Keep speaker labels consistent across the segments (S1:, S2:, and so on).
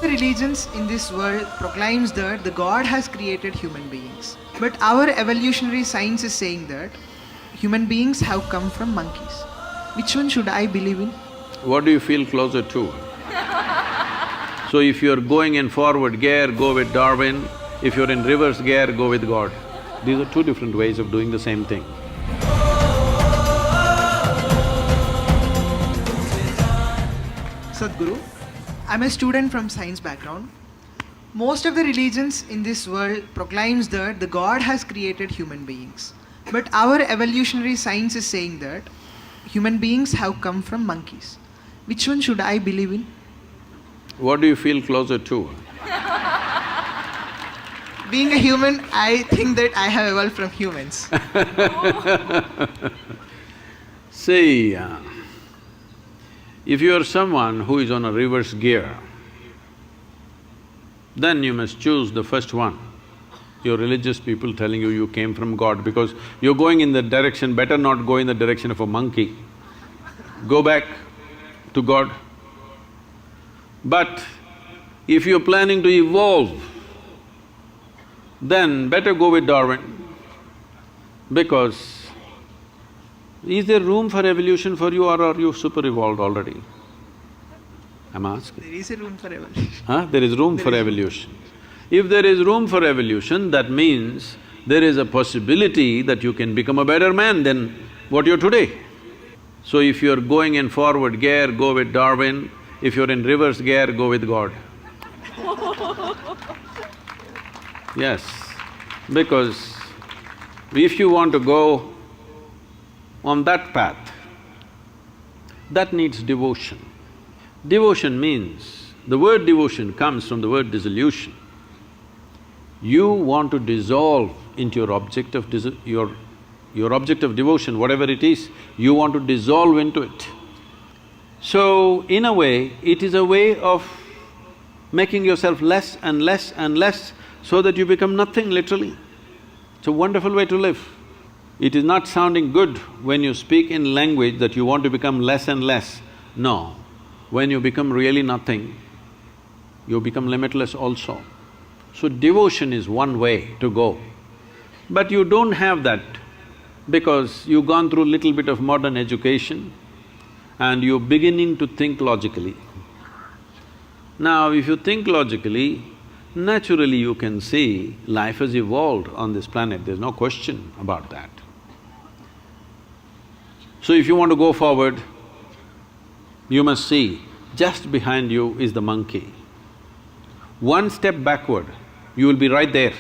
S1: the religions in this world proclaims that the God has created human beings. But our evolutionary science is saying that human beings have come from monkeys. Which one should I believe in?
S2: What do you feel closer to? So if you're going in forward gear, go with Darwin. If you're in reverse gear, go with God. These are two different ways of doing the same thing.
S1: Sadhguru, I'm a student from science background. Most of the religions in this world proclaims that the God has created human beings. But our evolutionary science is saying that human beings have come from monkeys. Which one should I believe in?
S2: What do you feel closer to?
S1: Being a human, I think that I have evolved from humans.
S2: See, if you are someone who is on a reverse gear, then you must choose the first one. Your religious people telling you came from God because you're going in that direction, better not go in the direction of a monkey. Go back to God. But if you're planning to evolve, then better go with Darwin, because is there room for evolution for you or are you super evolved already? I'm asking.
S1: There is a room for evolution.
S2: There is room for evolution. If there is room for evolution, that means there is a possibility that you can become a better man than what you're today. So if you're going in forward gear, go with Darwin. If you're in reverse gear, go with God. Yes, because if you want to go on that path, that needs devotion. Devotion means… the word devotion comes from the word dissolution. You want to dissolve into your object of your object of devotion, whatever it is, you want to dissolve into it. So, in a way, it is a way of making yourself less and less and less so that you become nothing, literally. It's a wonderful way to live. It is not sounding good when you speak in language that you want to become less and less. No, when you become really nothing, you become limitless also. So devotion is one way to go. But you don't have that because you've gone through little bit of modern education and you're beginning to think logically. Now, if you think logically, naturally you can see life has evolved on this planet, there's no question about that. So if you want to go forward, you must see, just behind you is the monkey. One step backward, you will be right there.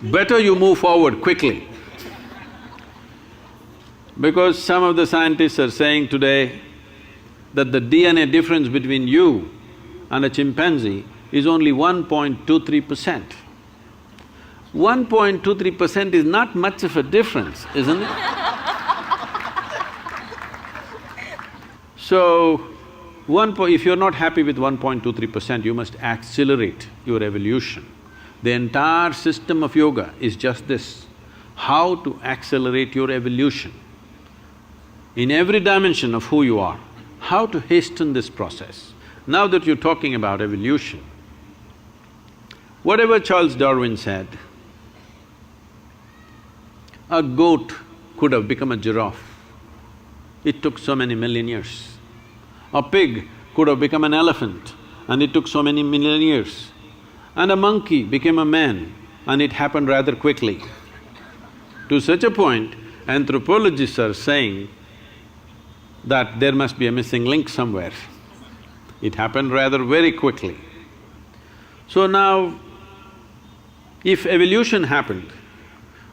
S2: Better you move forward quickly. Because some of the scientists are saying today that the DNA difference between you and a chimpanzee is only 1.23%. 1.23% is not much of a difference, isn't it? So, if you're not happy with 1.23%, you must accelerate your evolution. The entire system of yoga is just this, how to accelerate your evolution. In every dimension of who you are, how to hasten this process. Now that you're talking about evolution, whatever Charles Darwin said, a goat could have become a giraffe. It took so many million years. A pig could have become an elephant and it took so many million years. And a monkey became a man and it happened rather quickly. To such a point, anthropologists are saying that there must be a missing link somewhere. It happened rather very quickly. So now, if evolution happened,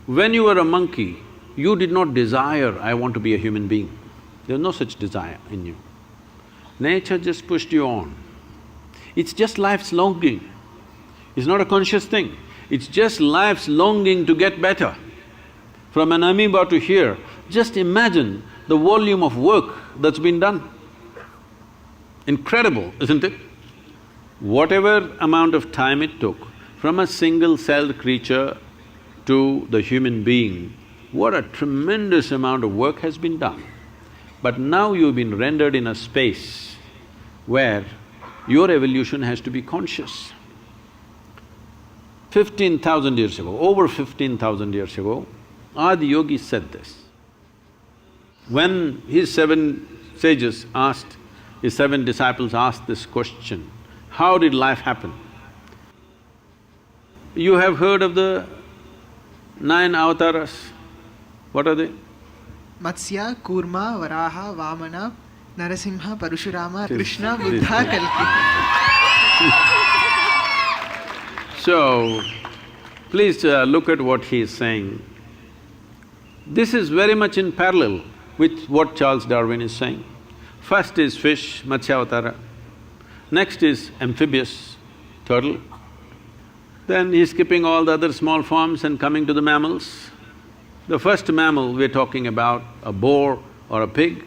S2: when you were a monkey, you did not desire, I want to be a human being. There's no such desire in you. Nature just pushed you on. It's just life's longing. It's not a conscious thing. It's just life's longing to get better. From an amoeba to here, just imagine the volume of work that's been done. Incredible, isn't it? Whatever amount of time it took from a single-celled creature to the human being, what a tremendous amount of work has been done. But now you've been rendered in a space where Your evolution has to be conscious. 15,000 years ago, over 15,000 years ago, Adi Yogi said this. When his seven sages asked, his seven disciples asked this question, how did life happen? You have heard of the 9 avatars? What are they?
S1: Matsya, Kurma, Varaha, Vamana, Narasimha, Parashurama,
S2: This-
S1: Krishna,
S2: this-
S1: Buddha, Kalki.
S2: So, please look at what he is saying. This is very much in parallel with what Charles Darwin is saying. First is fish, Matsyavatara. Next is amphibious, turtle. Then he's skipping all the other small forms and coming to the mammals. The first mammal we're talking about, a boar or a pig.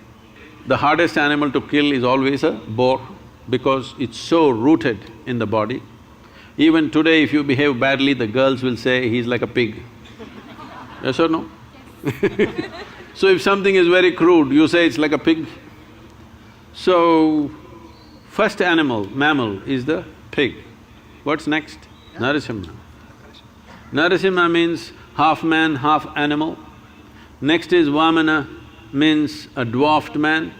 S2: The hardest animal to kill is always a boar because it's so rooted in the body. Even today, if you behave badly, the girls will say, he's like a pig. Yes or no? So if something is very crude, you say it's like a pig. So, first mammal is the pig. What's next? Narasimha. Narasimha means half man, half animal. Next is Vamana, means a dwarfed man.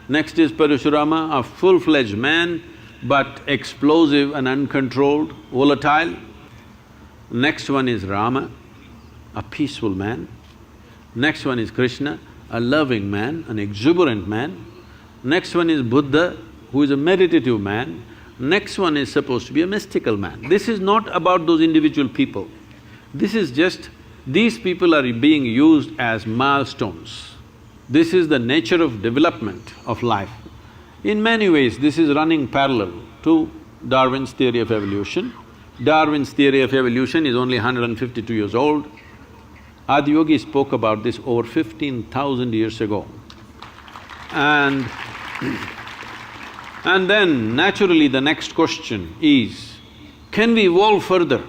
S2: Next is Parashurama, a full-fledged man, but explosive and uncontrolled, volatile. Next one is Rama, a peaceful man. Next one is Krishna, a loving man, an exuberant man. Next one is Buddha, who is a meditative man. Next one is supposed to be a mystical man. This is not about those individual people. This is just… these people are being used as milestones. This is the nature of development of life. In many ways, this is running parallel to Darwin's theory of evolution. Darwin's theory of evolution is only 152 years old. Adi Yogi spoke about this over 15,000 years ago. And then naturally the next question is, can we evolve further?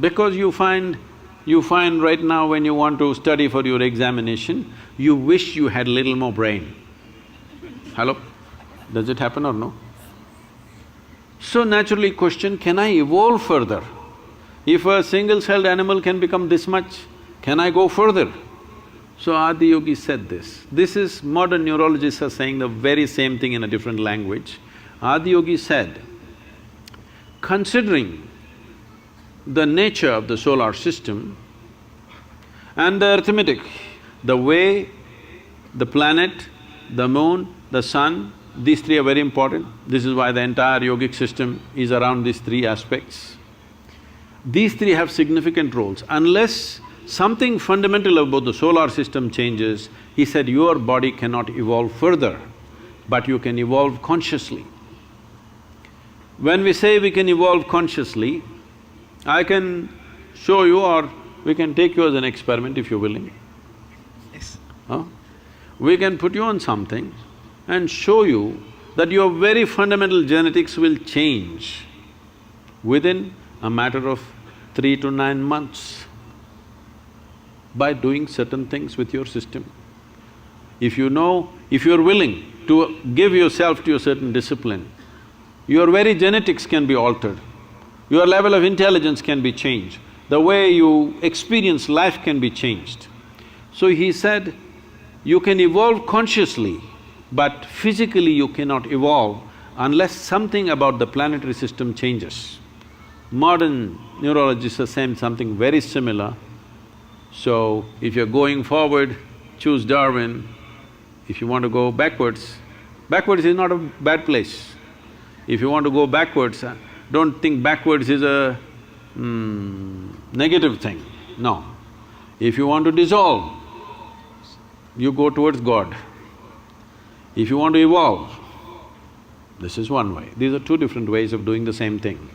S2: Because you find right now when you want to study for your examination, you wish you had little more brain. Hello? Does it happen or no? So naturally question, can I evolve further? If a single-celled animal can become this much, can I go further? So Adi Yogi said this. This is… modern neurologists are saying the very same thing in a different language. Adi Yogi said, considering the nature of the solar system and the arithmetic, the way the planet, the moon, the sun, these three are very important. This is why the entire yogic system is around these three aspects. These three have significant roles. Unless something fundamental about the solar system changes, he said, your body cannot evolve further, but you can evolve consciously. When we say we can evolve consciously, I can show you or we can take you as an experiment if you're willing.
S1: Yes.
S2: Huh? We can put you on something and show you that your very fundamental genetics will change within a matter of 3 to 9 months by doing certain things with your system. If you know… if you're willing to give yourself to a certain discipline, your very genetics can be altered, your level of intelligence can be changed, the way you experience life can be changed. So he said, you can evolve consciously, but physically you cannot evolve unless something about the planetary system changes. Modern neurologists are saying something very similar. So, if you're going forward, choose Darwin. If you want to go backwards is not a bad place. If you want to go backwards, don't think backwards is a negative thing, no. If you want to dissolve, you go towards God. If you want to evolve, this is one way. These are two different ways of doing the same thing.